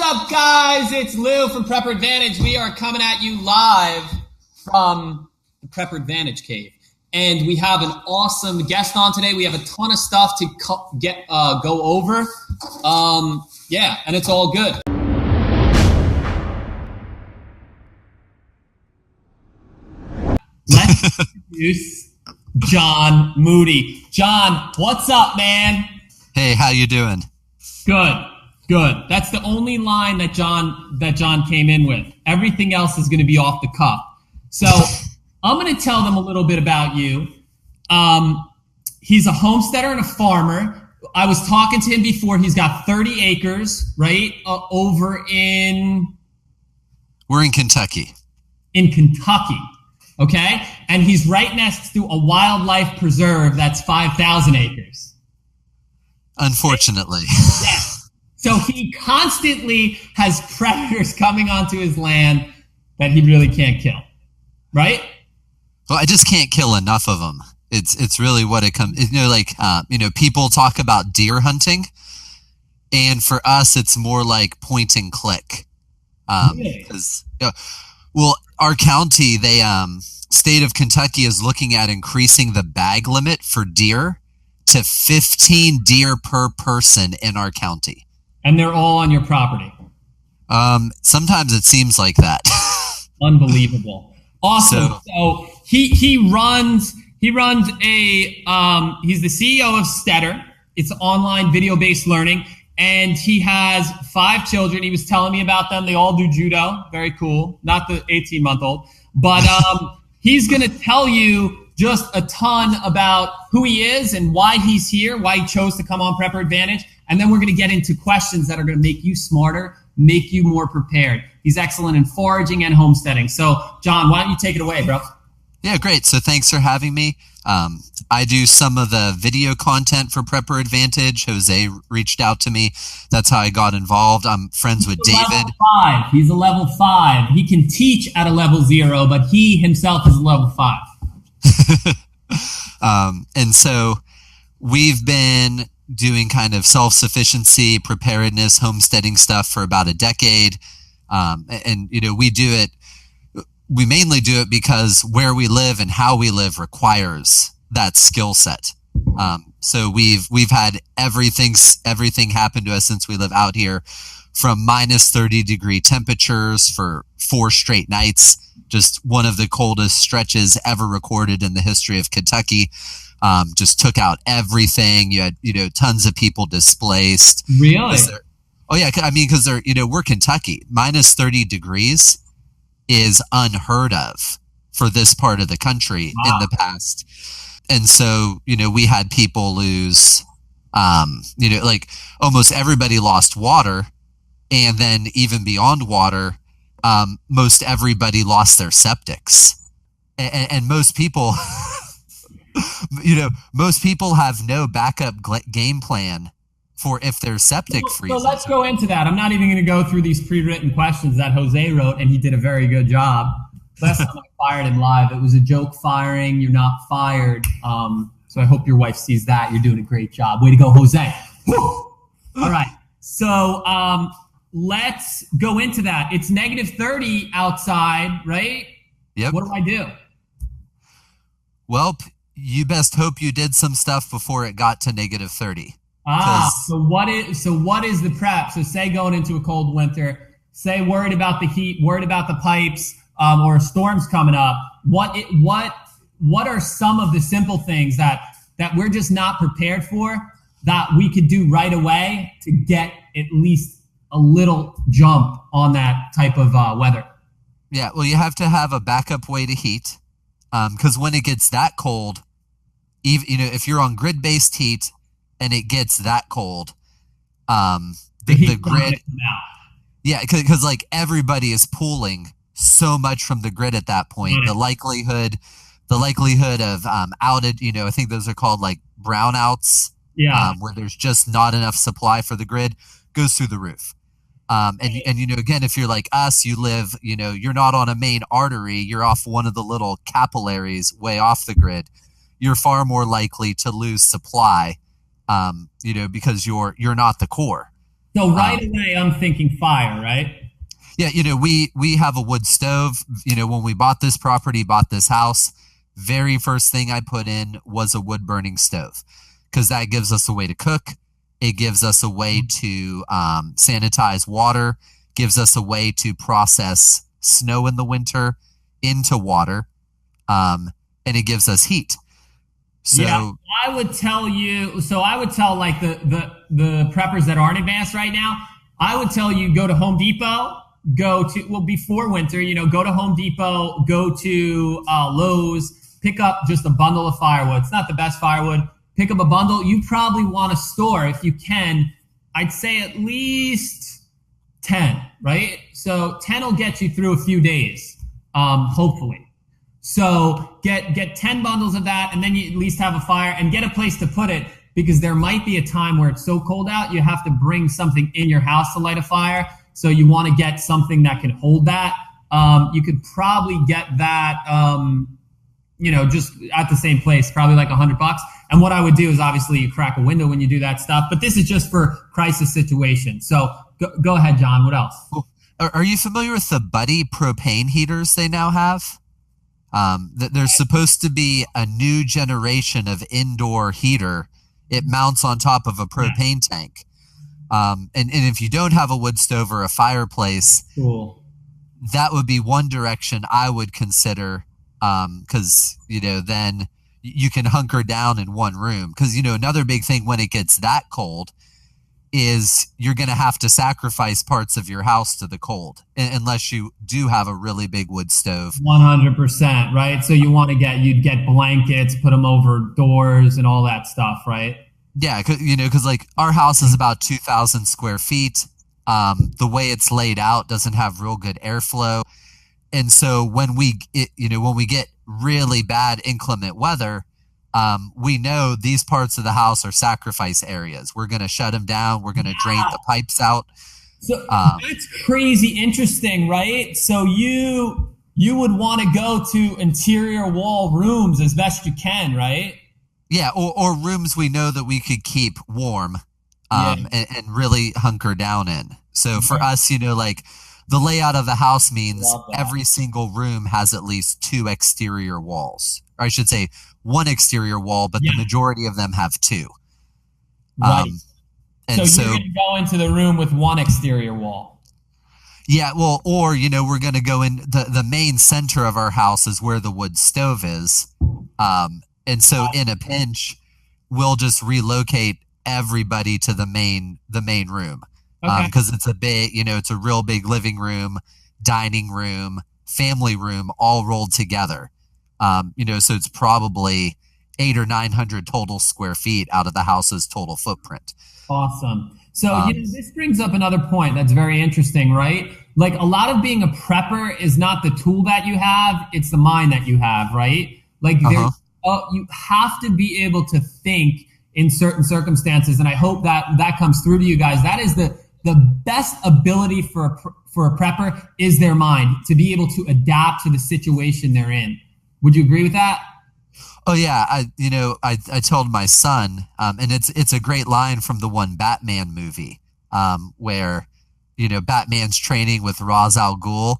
up, guys? It's Lou from Prepper Advantage. We are coming at you live from the Prepper Advantage Cave. And we have an awesome guest on today. We have a ton of stuff to go over. And it's all good. Let's introduce John Moody. John, what's up, man? Hey, how you doing? Good. That's the only line that John came in with. Everything else is going to be off the cuff. So I'm going to tell them a little bit about you. He's a homesteader and a farmer. I was talking to him before. He's got 30 acres, right? We're in Kentucky. In Kentucky, okay? And he's right next to a wildlife preserve that's 5,000 acres. Unfortunately. Yes. So he constantly has predators coming onto his land that he really can't kill, right? Well, I just can't kill enough of them. It's really what it comes. People talk about deer hunting, and for us, it's more like point and click. Because our county, state of Kentucky is looking at increasing the bag limit for deer to 15 deer per person in our county. And they're all on your property. Sometimes it seems like that. Unbelievable. Awesome. So he runs he's the CEO of Steader. It's online video-based learning. And he has 5 children. He was telling me about them. They all do judo. Very cool. Not the 18-month-old. But he's going to tell you just a ton about who he is and why he's here, why he chose to come on Prepper Advantage. And then we're going to get into questions that are going to make you smarter, make you more prepared. He's excellent in foraging and homesteading. So, John, why don't you take it away, bro? Yeah, great. So thanks for having me. I do some of the video content for Prepper Advantage. Jose reached out to me. That's how I got involved. I'm friends with David. Level 5. He's a level 5. He can teach at a level 0, but he himself is a level 5. And so we've been doing kind of self-sufficiency, preparedness, homesteading stuff for about a decade. We mainly do it because where we live and how we live requires that skill set. So we've had everything happen to us since we live out here, from minus 30-degree temperatures for 4 straight nights, just one of the coldest stretches ever recorded in the history of Kentucky. Just took out everything. You had, tons of people displaced. Really? Because we're Kentucky. Minus 30 degrees is unheard of for this part of the country in the past. And so, we had people lose, almost everybody lost water. And then even beyond water, most everybody lost their septics. And most people... most people have no backup game plan for if their septic freezes. So let's go into that. I'm not even going to go through these pre-written questions that Jose wrote, and he did a very good job. Last time I fired him live, it was a joke firing. You're not fired. So I hope your wife sees that. You're doing a great job. Way to go, Jose. Woo! All right. So let's go into that. It's negative 30 outside, right? Yep. What do I do? Well, you best hope you did some stuff before it got to negative 30. So what is the prep? So say going into a cold winter, say worried about the heat, worried about the pipes, or storms coming up. What are some of the simple things that we're just not prepared for that we could do right away to get at least a little jump on that type of weather? Yeah, well, you have to have a backup way to heat, because when it gets that cold, even if you're on grid-based heat and it gets that cold, the grid, because like everybody is pulling so much from the grid at that point. The likelihood of outage, I think those are called like brownouts, where there's just not enough supply for the grid, goes through the roof. Again, if you're like us, you live, you're not on a main artery, you're off one of the little capillaries way off the grid. You're far more likely to lose supply, because you're not the core. So right away, I'm thinking fire, right? Yeah, we have a wood stove. When we bought this property, bought this house, very first thing I put in was a wood burning stove, because that gives us a way to cook. It gives us a way to sanitize water, gives us a way to process snow in the winter into water, and it gives us heat. So yeah, I would tell you. So I would tell like the preppers that aren't advanced right now. I would tell you go to Home Depot. Before winter, go to Home Depot, go to Lowe's, pick up just a bundle of firewood. It's not the best firewood. Pick up a bundle. You probably want to store, if you can, I'd say at least 10, right? So 10 will get you through a few days, hopefully. So get 10 bundles of that, and then you at least have a fire, and get a place to put it, because there might be a time where it's so cold out, you have to bring something in your house to light a fire. So you want to get something that can hold that. You could probably get that, just at the same place, probably like $100. And what I would do is obviously you crack a window when you do that stuff, but this is just for crisis situations. So go ahead, John. What else? Are you familiar with the Buddy propane heaters they now have? There's supposed to be a new generation of indoor heater. It mounts on top of a propane tank. And if you don't have a wood stove or a fireplace, cool, that would be one direction I would consider, because then you can hunker down in one room. Because another big thing when it gets that cold is you're going to have to sacrifice parts of your house to the cold, unless you do have a really big wood stove. 100%, right? So you'd get blankets, put them over doors and all that stuff, right? Yeah, because like our house is about 2,000 square feet. The way it's laid out doesn't have real good airflow, and so when we get really bad inclement weather, we know these parts of the house are sacrifice areas. We're going to shut them down. We're going to drain the pipes out. So that's crazy interesting, right? So you would want to go to interior wall rooms as best you can, right? Yeah, or rooms we know that we could keep warm, and really hunker down in. So for us, like the layout of the house means every single room has at least 2 exterior walls. Or I should say 1 exterior wall, but the majority of them have 2. Right. And so you're going to go into the room with 1 exterior wall. Yeah, well, or, we're going to go in the main center of our house is where the wood stove is. And so in a pinch, we'll just relocate everybody to the main room. Because it's a big, it's a real big living room, dining room, family room, all rolled together. So it's probably 800 or 900 total square feet out of the house's total footprint. Awesome. So this brings up another point that's very interesting, right? Like a lot of being a prepper is not the tool that you have, it's the mind that you have, right? Like you have to be able to think in certain circumstances, and I hope that comes through to you guys. That is the best ability for a prepper is their mind, to be able to adapt to the situation they're in. Would you agree with that? Oh yeah, I told my son, and it's a great line from the one Batman movie, where Batman's training with Ra's al Ghul.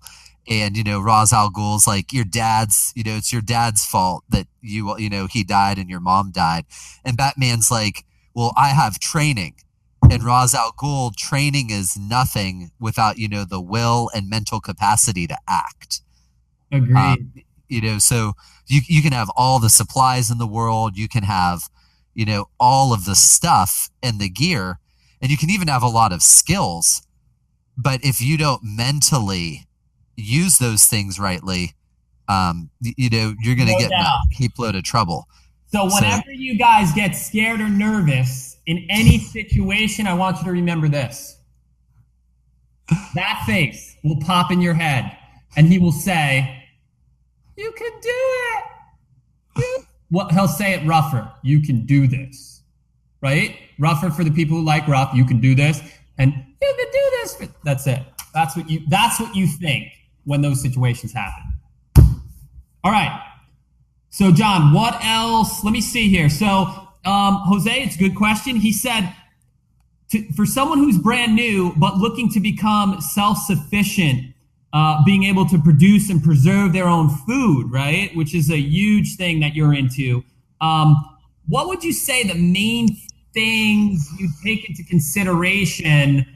And, Ra's al Ghul's like, it's your dad's fault that he died and your mom died. And Batman's like, well, I have training. And Ra's al Ghul, training is nothing without, the will and mental capacity to act. Agreed. So you can have all the supplies in the world. You can have, all of the stuff and the gear, and you can even have a lot of skills. But if you don't mentally use those things rightly, you're going to get in a heap load of trouble. So whenever you guys get scared or nervous in any situation, I want you to remember this. That face will pop in your head, and he will say, "You can do it." He'll say it rougher. "You can do this." Right? Rougher for the people who like rough. "You can do this," and "You can do this." That's it. That's what you think when those situations happen. All right. So, John, what else? Let me see here. So, Jose, it's a good question. He said, for someone who's brand new but looking to become self-sufficient, being able to produce and preserve their own food, right? Which is a huge thing that you're into. What would you say the main things you take into consideration?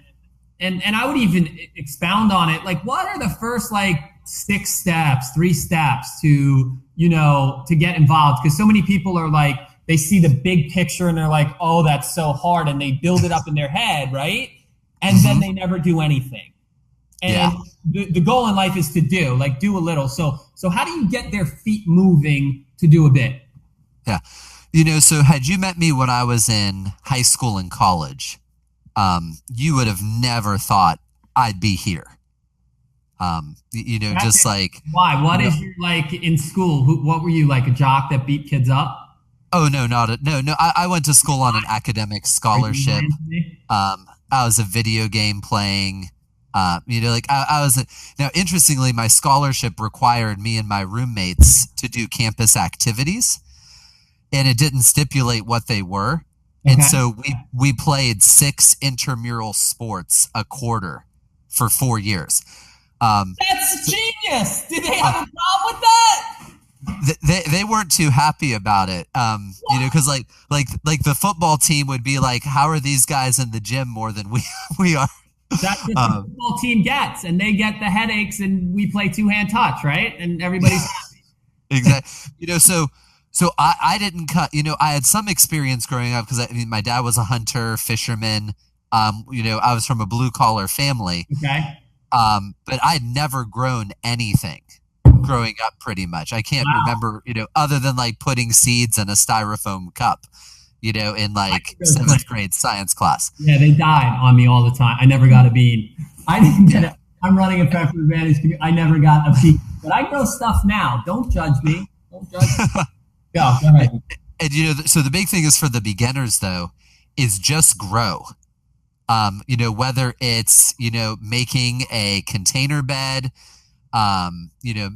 And I would even expound on it. Like, what are the first like 3 steps to, to get involved? Because so many people are like, they see the big picture and they're like, oh, that's so hard. And they build it up in their head, right? And then they never do anything. And the goal in life is to do a little. So how do you get their feet moving to do a bit? Yeah. So had you met me when I was in high school and college, you would have never thought I'd be here. Just like, why? What is you like in school? What were you, like a jock that beat kids up? Oh, no, no. I went to school on an academic scholarship. I was a video game playing, I was, now interestingly, my scholarship required me and my roommates to do campus activities, and it didn't stipulate what they were. Okay. And so we played 6 intramural sports a quarter for 4 years. That's genius. Did they have a problem with that? They weren't too happy about it, because like the football team would be like, how are these guys in the gym more than we are? That's what the football team gets, and they get the headaches, and we play 2-hand touch, right? And everybody's happy. Exactly. So I didn't cut. I had some experience growing up because my dad was a hunter, fisherman. I was from a blue collar family. Okay. But I'd never grown anything growing up, pretty much. I can't remember, other than like putting seeds in a styrofoam cup, in like 7th grade science class. Yeah, they died on me all the time. I never got a bean. I didn't get it. I'm running a Pepper Advantage. I never got a bean. But I grow stuff now. Don't judge me. Don't judge me. Go ahead. And, so the big thing is for the beginners, though, is just grow. Whether it's, making a container bed,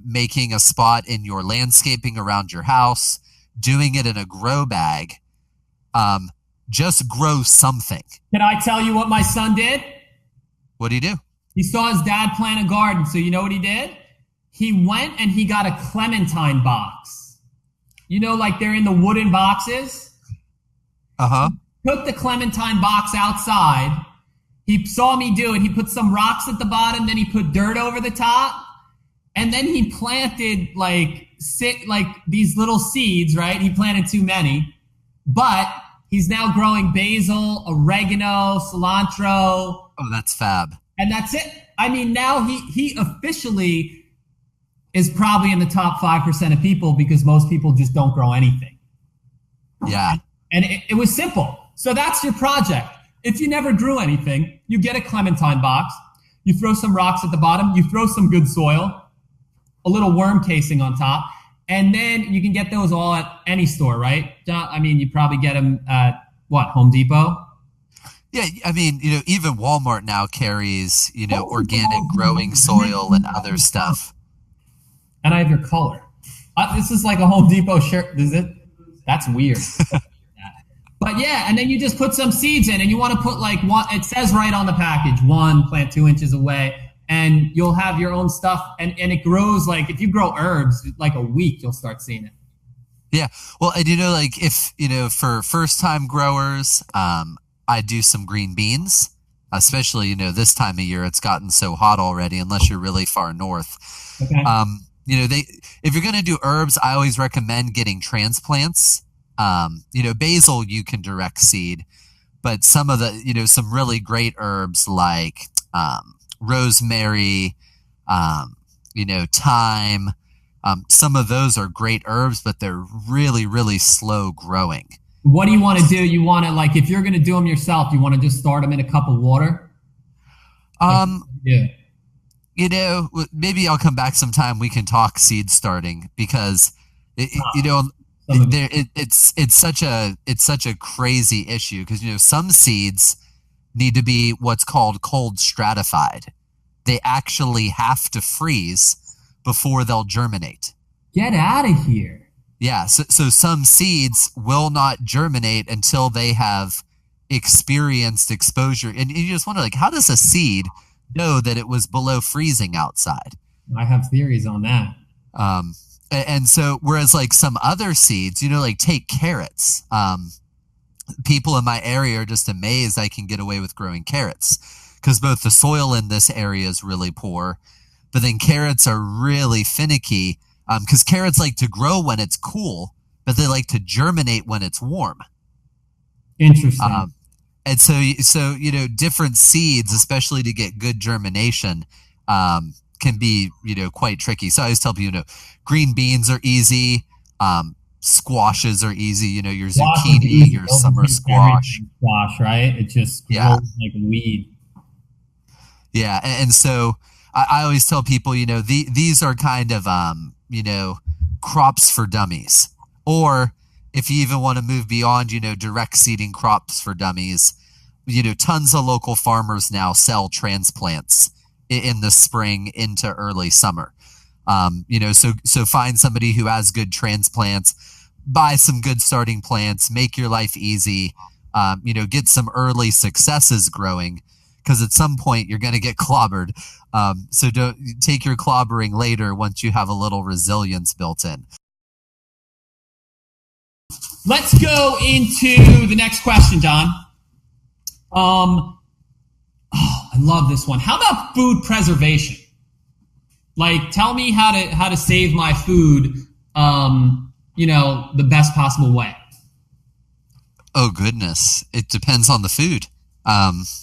making a spot in your landscaping around your house, doing it in a grow bag, just grow something. Can I tell you what my son did? What did he do? He saw his dad plant a garden. So you know what he did? He went and he got a clementine box. Like they're in the wooden boxes. Uh-huh. Took the clementine box outside. He saw me do it. He put some rocks at the bottom, then he put dirt over the top, and then he planted these little seeds, right? He planted too many, but he's now growing basil, oregano, cilantro. Oh, that's fab. And that's it. I mean, now he officially is probably in the top 5% of people because most people just don't grow anything. Yeah. And it was simple. So that's your project. If you never grew anything, you get a clementine box, you throw some rocks at the bottom, you throw some good soil, a little worm casing on top, and then you can get those all at any store, right? I mean, you probably get them at, Home Depot? Yeah, I mean, even Walmart now carries, organic growing soil and other stuff. And I have your color. This is like a Home Depot shirt, is it? That's weird. But yeah, and then you just put some seeds in, and you want to put like one, it says right on the package, 1, plant 2 inches away, and you'll have your own stuff, and it grows like, if you grow herbs, like a week, you'll start seeing it. Yeah. Well, and if, for first time growers, I do some green beans, especially, this time of year, it's gotten so hot already, unless you're really far north. Okay. If you're going to do herbs, I always recommend getting transplants. Basil you can direct seed, but some of the, some really great herbs like rosemary, thyme, some of those are great herbs, but they're really, really slow growing. What do you want to do? You want to, like, if you're going to do them yourself, you want to just start them in a cup of water? Yeah. Maybe I'll come back sometime. We can talk seed starting because it's such a crazy issue because some seeds need to be what's called cold stratified. They actually have to freeze before they'll germinate. Get out of here. Yeah, so some seeds will not germinate until they have experienced exposure, and you just wonder, like, how does a seed know that it was below freezing outside? I have theories on that. And so, whereas like some other seeds, like take carrots. People in my area are just amazed I can get away with growing carrots because both the soil in this area is really poor, but then carrots are really finicky because carrots like to grow when it's cool, but they like to germinate when it's warm. Interesting. And so different seeds, especially to get good germination, can be quite tricky. So I always tell people, green beans are easy. Squashes are easy, your zucchini, your summer squash. Right? It just grows like a weed. Yeah, and so I always tell people, these are kind of, crops for dummies. Or if you even want to move beyond, direct seeding crops for dummies, tons of local farmers now sell transplants in the spring into early summer. So find somebody who has good transplants, buy some good starting plants, make your life easy, get some early successes growing, because at some point you're going to get clobbered. So don't take your clobbering later once you have a little resilience built in. Let's go into the next question, Don. I love this one. How about food preservation? Like, tell me how to save my food, the best possible way. Oh goodness, it depends on the food.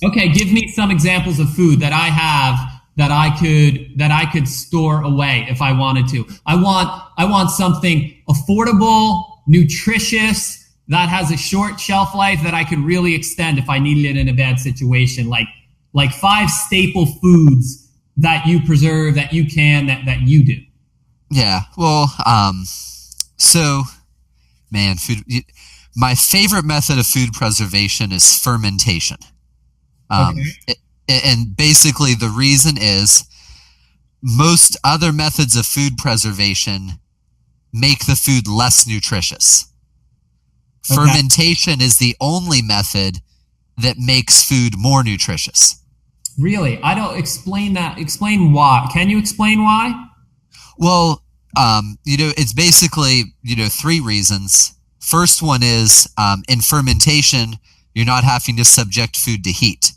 Okay, give me some examples of food that I have that I could store away if I wanted to. I want something affordable, nutritious, that has a short shelf life that I could really extend if I needed it in a bad situation. Like 5 staple foods that you preserve, that you can, that you do. Yeah. Well, food. My favorite method of food preservation is fermentation. Okay. And basically the reason is most other methods of food preservation make the food less nutritious. Okay. Fermentation is the only method that makes food more nutritious. Really? I don't explain that. Explain why. Can you explain why? Well, it's basically, 3 reasons. First one is in fermentation, you're not having to subject food to heat.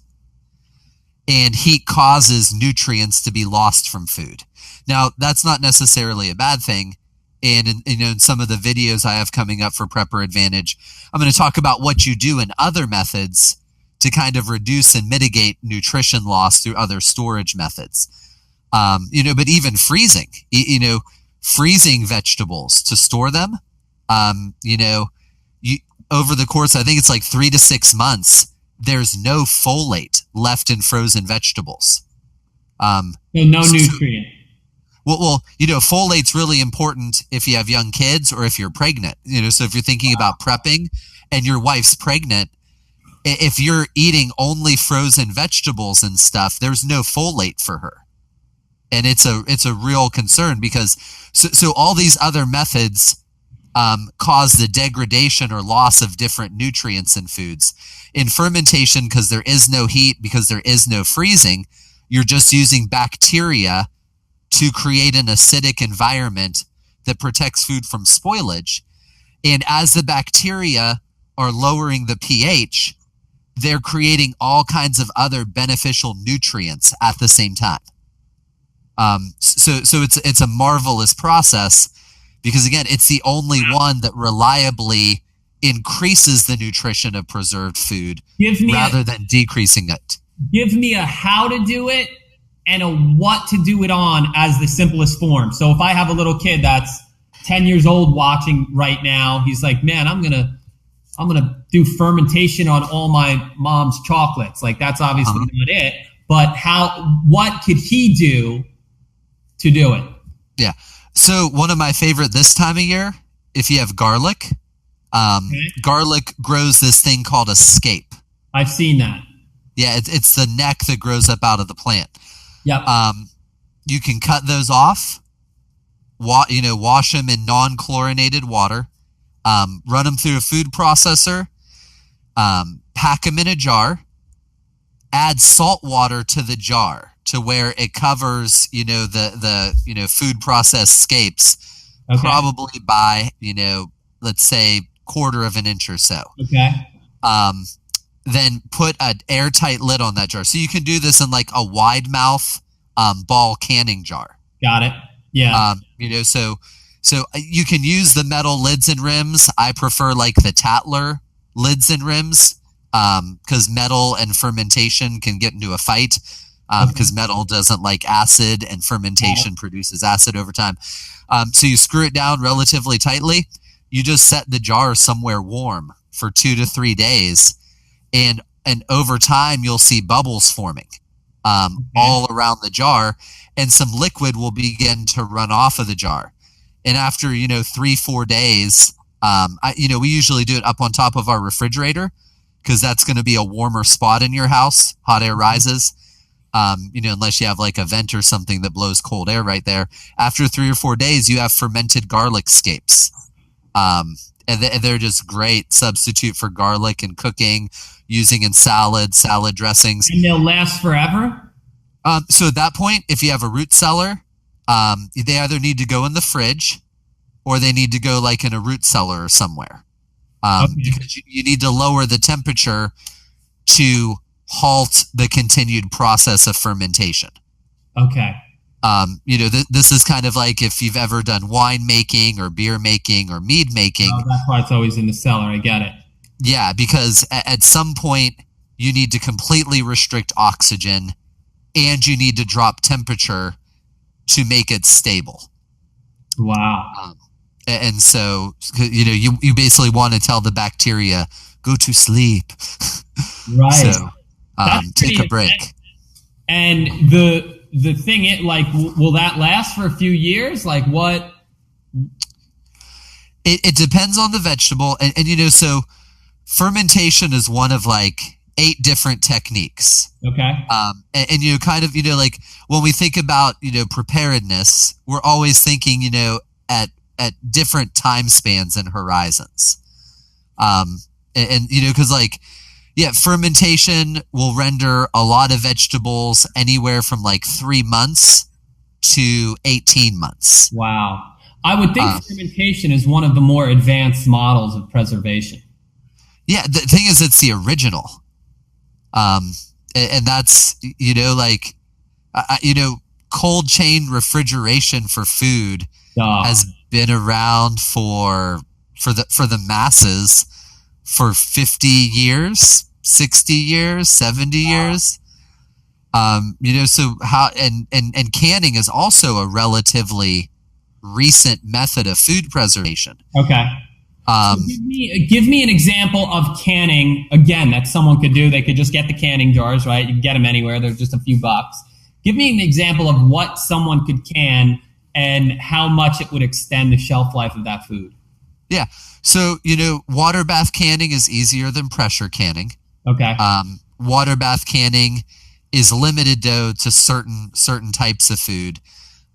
And heat causes nutrients to be lost from food. Now, that's not necessarily a bad thing. And in some of the videos I have coming up for Prepper Advantage, I'm going to talk about what you do in other methods to kind of reduce and mitigate nutrition loss through other storage methods. But even freezing, freezing vegetables to store them, over the course, I think it's like 3 to 6 months, there's no folate left in frozen vegetables. So no nutrient. Well, folate's really important if you have young kids or if you're pregnant. So if you're thinking about prepping and your wife's pregnant, if you're eating only frozen vegetables and stuff, there's no folate for her. And it's a real concern because so all these other methods cause the degradation or loss of different nutrients in foods. In fermentation, because there is no heat, because there is no freezing, you're just using bacteria to create an acidic environment that protects food from spoilage. And as the bacteria are lowering the pH, they're creating all kinds of other beneficial nutrients at the same time. So it's a marvelous process because, again, it's the only one that reliably increases the nutrition of preserved food rather than decreasing it. Give me a how to do it and a what to do it on as the simplest form. So if I have a little kid that's 10 years old watching right now, he's like, man, I'm gonna do fermentation on all my mom's chocolates. Like, that's obviously not it. But what could he do to do it? Yeah. So one of my favorite this time of year, if you have garlic, garlic grows this thing called a scape. I've seen that. Yeah, it's the neck that grows up out of the plant. Yep. You can cut those off, wash them in non-chlorinated water, run them through a food processor, pack them in a jar, add salt water to the jar to where it covers, the food process scapes, probably by, let's say quarter of an inch or so. Okay. Then put an airtight lid on that jar. So you can do this in like a wide mouth ball canning jar. Got it. Yeah. So you can use the metal lids and rims. I prefer like the Tatler lids and rims because metal and fermentation can get into a fight because metal doesn't like acid and fermentation produces acid over time. So you screw it down relatively tightly. You just set the jar somewhere warm for 2 to 3 days. And over time, you'll see bubbles forming all around the jar, and some liquid will begin to run off of the jar. And after 3-4 days, we usually do it up on top of our refrigerator because that's going to be a warmer spot in your house. Hot air rises, unless you have like a vent or something that blows cold air right there. After 3 or 4 days, you have fermented garlic scapes. And they're just great substitute for garlic and cooking, using in salad dressings. And they'll last forever? So at that point, if you have a root cellar, they either need to go in the fridge or they need to go like in a root cellar or somewhere. Because you need to lower the temperature to halt the continued process of fermentation. Okay. This is kind of like if you've ever done wine making or beer making or mead making. Oh, that part's always in the cellar. I get it. Yeah, because at some point you need to completely restrict oxygen and you need to drop temperature to make it stable. Wow. And so, you basically want to tell the bacteria, go to sleep. Right. So take a break. And the thing, will that last for a few years? Like what? It depends on the vegetable. And so fermentation is one of like 8 different techniques. Okay. And kind of, like when we think about, preparedness, we're always thinking, at different time spans and horizons. Because fermentation will render a lot of vegetables anywhere from like 3 months to 18 months. Wow. I would think fermentation is one of the more advanced models of preservation. Yeah, the thing is, it's the original. And that's, cold chain refrigeration for food has been around for the masses for 50 years, 60 years, 70 years. So how, and canning is also a relatively recent method of food preservation. Okay. So give me an example of canning, again, that someone could do. They could just get the canning jars, right? You can get them anywhere. They're just a few bucks. Give me an example of what someone could can and how much it would extend the shelf life of that food. Yeah. So, water bath canning is easier than pressure canning. Okay. Water bath canning is limited though to certain types of food.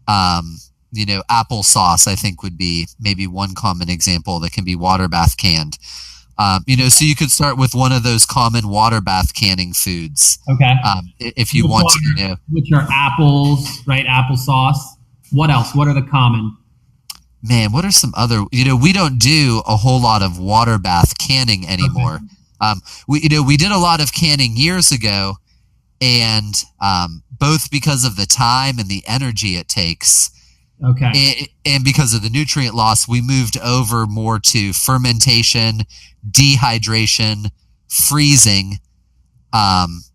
Applesauce, I think, would be maybe one common example that can be water bath canned. So you could start with one of those common water bath canning foods. Okay. If you want to, which are apples, right? Applesauce. What else? What are the common? Man, what are some other? We don't do a whole lot of water bath canning anymore. Okay. We did a lot of canning years ago, and both because of the time and the energy it takes. Okay. And because of the nutrient loss, we moved over more to fermentation, dehydration, freezing.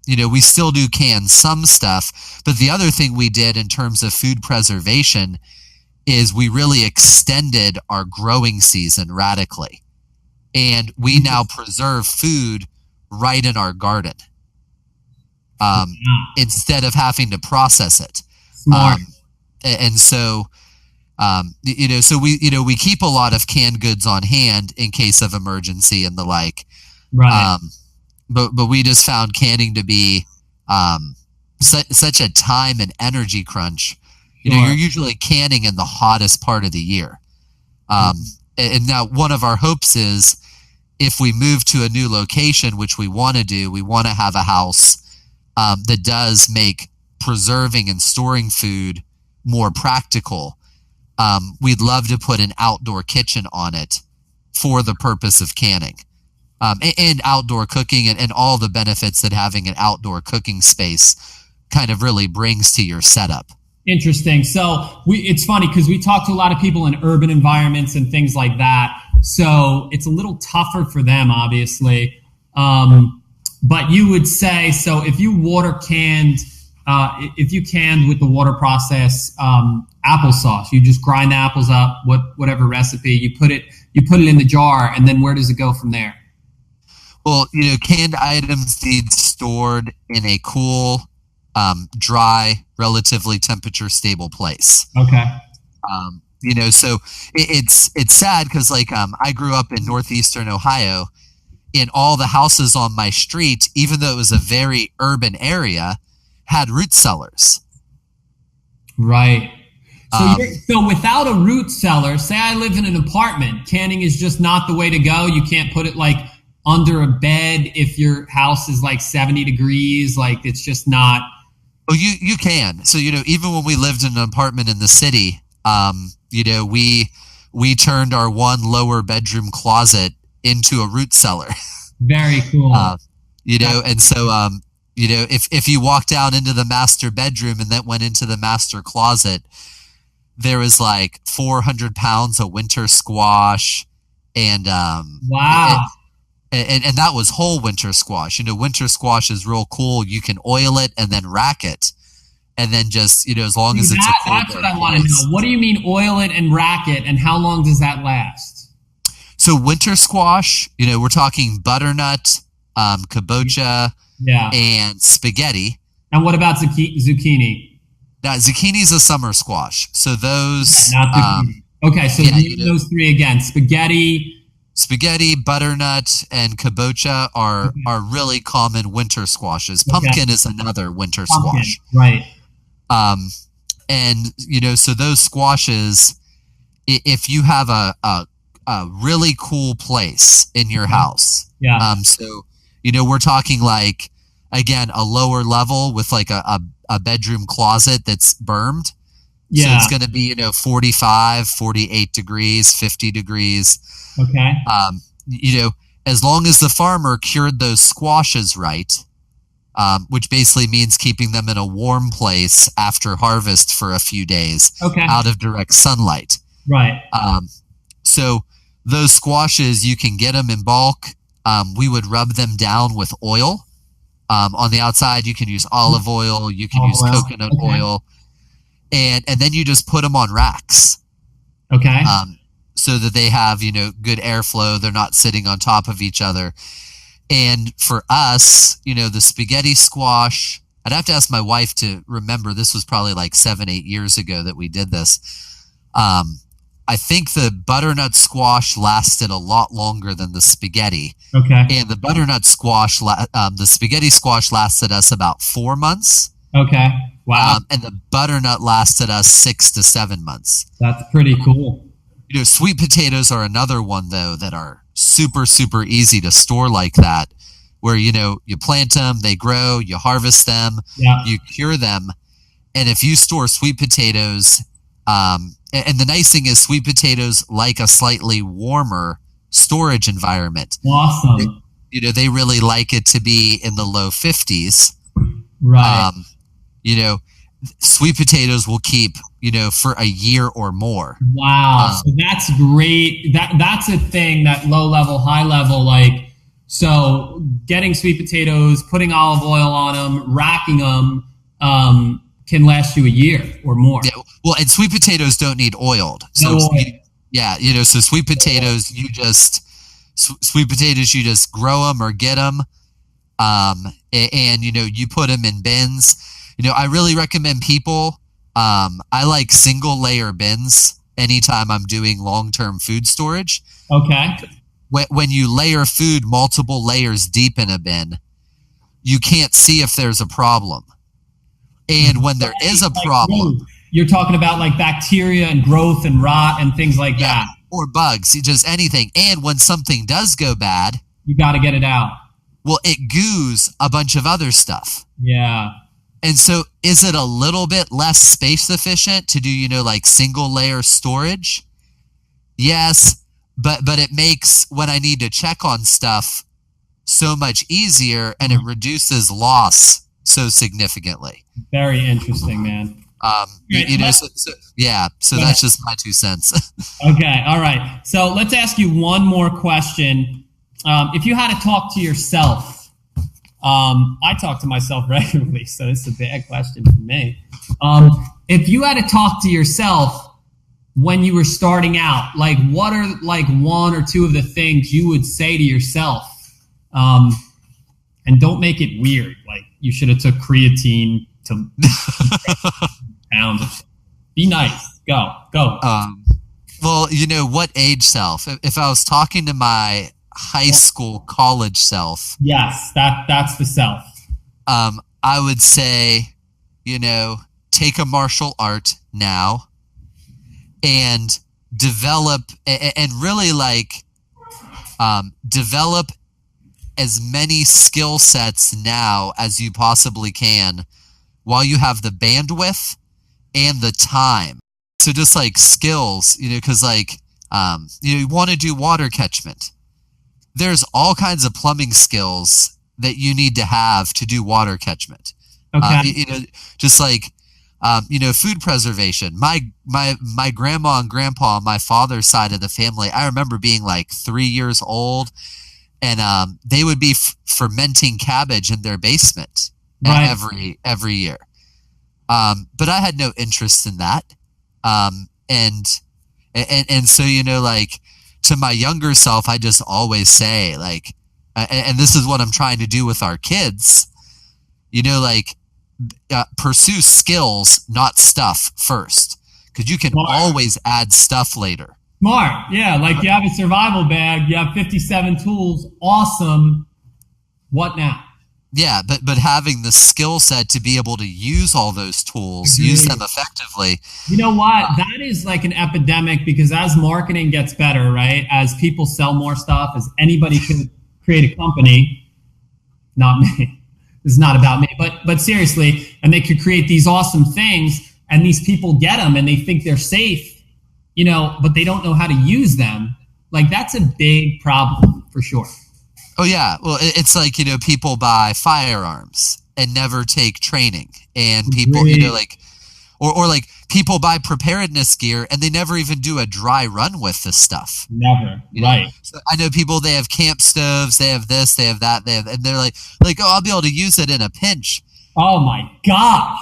We still do can some stuff, but the other thing we did in terms of food preservation is we really extended our growing season radically. And we now preserve food right in our garden instead of having to process it. Smart. And so, so we keep a lot of canned goods on hand in case of emergency and the like. Right. But we just found canning to be such a time and energy crunch. You're usually canning in the hottest part of the year. And now one of our hopes is if we move to a new location, which we want to do, we want to have a house that does make preserving and storing food more practical. We'd love to put an outdoor kitchen on it for the purpose of canning, and outdoor cooking, and all the benefits that having an outdoor cooking space kind of really brings to your setup. Interesting. So it's funny because we talk to a lot of people in urban environments and things like that. So it's a little tougher for them, obviously. But you would say, so if you canned with the water process applesauce, you just grind the apples up, whatever recipe, you put it in the jar, and then where does it go from there? Well, canned items need stored in a cool, dry, relatively temperature stable place. Okay. So it's sad because I grew up in northeastern Ohio, and all the houses on my street, even though it was a very urban area, had root cellars. Right. So without a root cellar, say I live in an apartment, canning is just not the way to go. You can't put it under a bed if your house is 70 degrees. It's just not. Oh, you can. So, even when we lived in an apartment in the city, we turned our one lower bedroom closet into a root cellar. Very cool. And so, if you walked down into the master bedroom and then went into the master closet, there was 400 pounds of winter squash, and wow. And that was whole winter squash. Winter squash is real cool. You can oil it and then rack it, and then just as long as it's a cool. That's what I want to know. What do you mean oil it and rack it, and how long does that last? So winter squash, we're talking butternut, kabocha, and spaghetti. And what about zucchini? Now, zucchini is a summer squash. So those. Not zucchini. Okay, so those three again: spaghetti, butternut, and kabocha are really common winter squashes. Pumpkin is another winter squash. Right. And so those squashes, if you have a really cool place in your house. Yeah. So, we're talking again, a lower level with a bedroom closet that's bermed. Yeah. So it's going to be, 45, 48 degrees, 50 degrees. Okay. As long as the farmer cured those squashes right, which basically means keeping them in a warm place after harvest for a few days, out of direct sunlight. Right. So those squashes, you can get them in bulk. We would rub them down with oil. On the outside, you can use olive oil. You can use coconut oil. And then you just put them on racks. Okay. So that they have, good airflow. They're not sitting on top of each other. And for us, the spaghetti squash, I'd have to ask my wife to remember, this was probably 7-8 years ago that we did this. I think the butternut squash lasted a lot longer than the spaghetti. Okay. And the butternut squash, the spaghetti squash lasted us about 4 months. Okay. Wow. And the butternut lasted us 6 to 7 months. That's pretty cool. Sweet potatoes are another one, though, that are super, super easy to store like that, where, you plant them, they grow, you harvest them, you cure them. And if you store sweet potatoes, and the nice thing is sweet potatoes like a slightly warmer storage environment. Awesome. They really like it to be in the low 50s. Right. Sweet potatoes will keep, for a year or more. Wow. So that's great. That's a thing, that low level, high level, so getting sweet potatoes, putting olive oil on them, racking them, can last you a year or more. Yeah. Well, and sweet potatoes don't need oiled. So no oil. So sweet potatoes, you just grow them or get them. And you put them in bins. I really recommend people, I like single layer bins anytime I'm doing long-term food storage. Okay. When you layer food multiple layers deep in a bin, you can't see if there's a problem. And when there is a problem, you're talking about bacteria and growth and rot and things like that. or bugs, just anything. And when something does go bad, you got to get it out. Well, it goos a bunch of other stuff. Yeah. And so is it a little bit less space efficient to do, like single layer storage? Yes, but it makes when I need to check on stuff so much easier, and it reduces loss so significantly. Very interesting, man. So that's just my 2 cents. Okay, all right. So let's ask you one more question. If you had to talk to yourself, I talk to myself regularly, so this is a bad question for me. If you had to talk to yourself when you were starting out, like what are like one or two of the things you would say to yourself? And don't make it weird. Like you should have took creatine to pounds. Be nice. Go. Well, what age self? If I was talking to my high school, college self. Yes, that's the self. I would say, take a martial art now and develop and really develop as many skill sets now as you possibly can while you have the bandwidth and the time. So just like skills, because you want to do water catchment. There's all kinds of plumbing skills that you need to have to do water catchment. Okay. Just like, food preservation. My grandma and grandpa on my father's side of the family, I remember being like 3 years old, and they would be fermenting cabbage in their basement every year. But I had no interest in that. And so, to my younger self, I just always say and this is what I'm trying to do with our kids, pursue skills, not stuff first, because you can always add stuff later. Smart. Yeah. Like you have a survival bag, you have 57 tools. Awesome. What now? Yeah. But having the skill set to be able to use all those tools, use them effectively. You know what? That is like an epidemic, because as marketing gets better, right? As people sell more stuff, as anybody can create a company, not me. This is not about me, but seriously, and they could create these awesome things, and these people get them and they think they're safe, but they don't know how to use them. Like that's a big problem for sure. Oh yeah. Well, it's like, people buy firearms and never take training, and people, or like people buy preparedness gear and they never even do a dry run with this stuff. Never. Right. So I know people, they have camp stoves, they have this, they have that, and they're like, oh, I'll be able to use it in a pinch. Oh my gosh.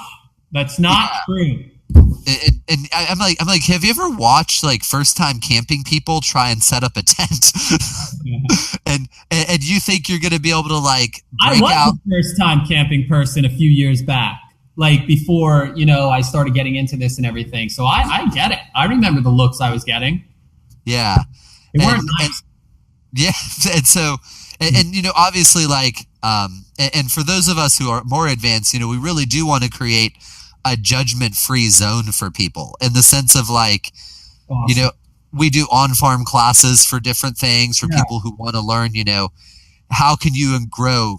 That's not true. And I'm like, have you ever watched like first time camping people try and set up a tent? and you think you're going to be able to I was the first time camping person a few years back, like before, I started getting into this and everything. So I get it. I remember the looks I was getting. Yeah. They weren't nice. And so, obviously and for those of us who are more advanced, we really do want to create a judgment-free zone for people, in the sense of awesome. We do on-farm classes for different things for people who want to learn, how can you grow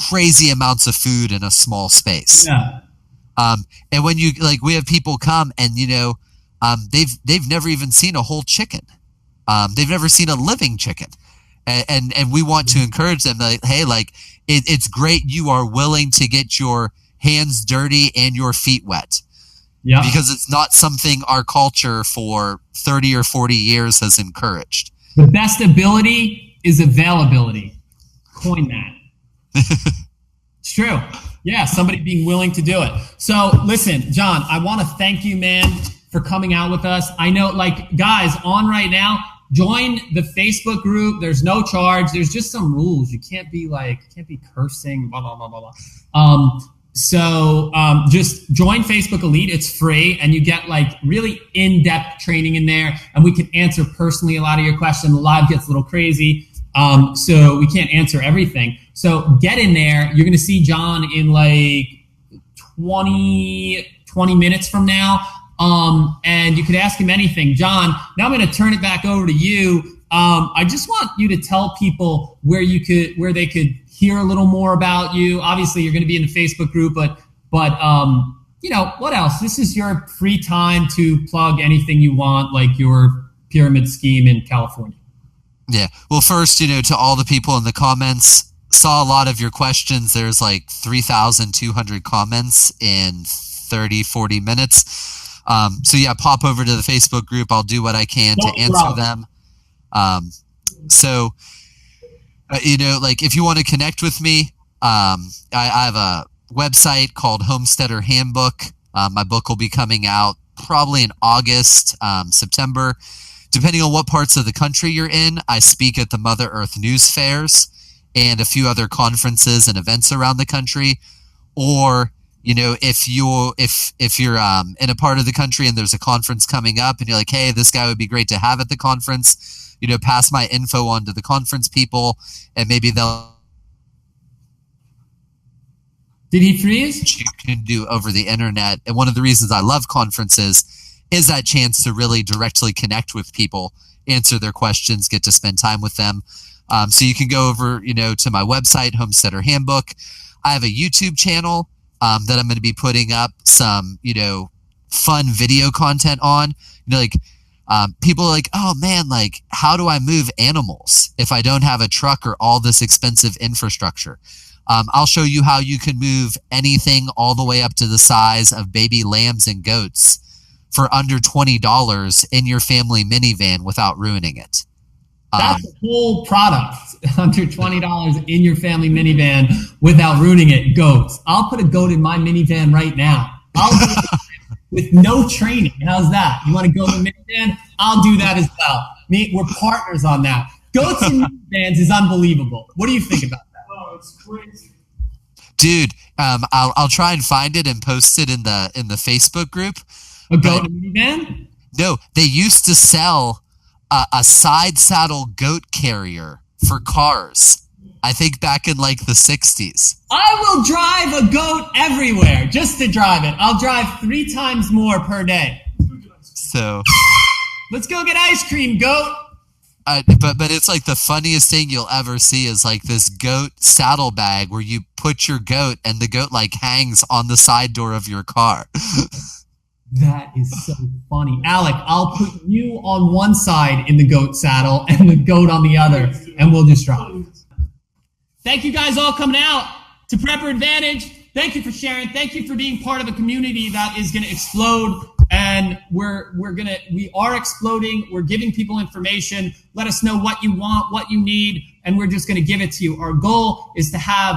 crazy amounts of food in a small space. Yeah. And when you we have people come and, they've never even seen a whole chicken. They've never seen a living chicken. And we want to encourage them hey, it's great you are willing to get your hands dirty and your feet wet. Yeah. Because it's not something our culture for 30 or 40 years has encouraged. The best ability is availability. Coin that. It's true. Yeah, somebody being willing to do it. So listen, John, I want to thank you, man, for coming out with us. I know, guys, on right now, join the Facebook group. There's no charge. There's just some rules. You can't be cursing, blah, blah, blah, blah, blah. So just join Facebook Elite. It's free, and you get really in-depth training in there, and we can answer personally a lot of your questions. The live gets a little crazy, so we can't answer everything. So get in there. You're going to see John in 20 minutes from now. and you could ask him anything. John, now I'm going to turn it back over to you. I just want you to tell people where they could hear a little more about you. Obviously, you're going to be in the Facebook group, but what else? This is your free time to plug anything you want, like your pyramid scheme in California. Yeah. Well, first, to all the people in the comments, saw a lot of your questions. There's like 3,200 comments in 30, 40 minutes. So yeah, pop over to the Facebook group. I'll do what I can to answer them. If you want to connect with me, I have a website called Homesteader Handbook. My book will be coming out probably in August, September. Depending on what parts of the country you're in, I speak at the Mother Earth News Fairs and a few other conferences and events around the country. Or, if you're in a part of the country and there's a conference coming up and you're like, hey, this guy would be great to have at the conference, pass my info on to the conference people and maybe they'll. Did he freeze? You can do over the internet. And one of the reasons I love conferences is that chance to really directly connect with people, answer their questions, get to spend time with them. So you can go over, to my website, Homesteader Handbook. I have a YouTube channel that I'm going to be putting up some, fun video content on. People are like, oh man, how do I move animals if I don't have a truck or all this expensive infrastructure? I'll show you how you can move anything all the way up to the size of baby lambs and goats for under $20 in your family minivan without ruining it. That's a whole product, under $20 in your family minivan without ruining it. Goats. I'll put a goat in my minivan right now. I'll do it with no training. How's that? You want to go in the minivan? I'll do that as well. We're partners on that. Goats in minivans is unbelievable. What do you think about that? Oh, it's crazy. Dude, I'll try and find it and post it in the Facebook group. A goat in a minivan? No, they used to sell a side saddle goat carrier for cars. I think back in the 60s. I will drive a goat everywhere just to drive it. I'll drive 3 times more per day. So let's go get ice cream, goat. But it's the funniest thing you'll ever see is this goat saddle bag where you put your goat and the goat hangs on the side door of your car. That is so funny. Alec, I'll put you on one side in the goat saddle and the goat on the other, and we'll just drive. Thank you guys all coming out to Prepper Advantage. Thank you for sharing. Thank you for being part of a community that is going to explode. And we are exploding. We're giving people information. Let us know what you want, what you need, and we're just going to give it to you. Our goal is to have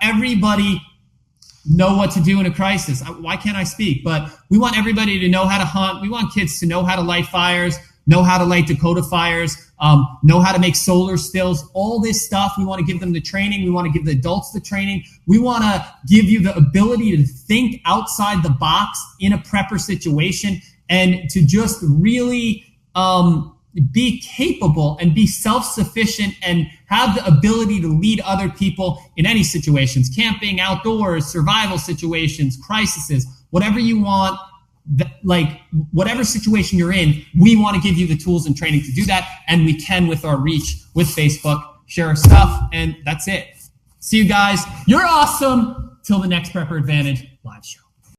everybody know what to do in a crisis. Why can't I speak? But we want everybody to know how to hunt. We want kids to know how to light fires, know how to light Dakota fires, know how to make solar stills, all this stuff. We want to give them the training. We want to give the adults the training. We want to give you the ability to think outside the box in a prepper situation and to just really be capable and be self-sufficient and have the ability to lead other people in any situations, camping, outdoors, survival situations, crises, whatever you want. Whatever situation you're in, we want to give you the tools and training to do that, and we can with our reach with Facebook. Share our stuff, and that's it. See you guys. You're awesome. Till the next Prepper Advantage live show.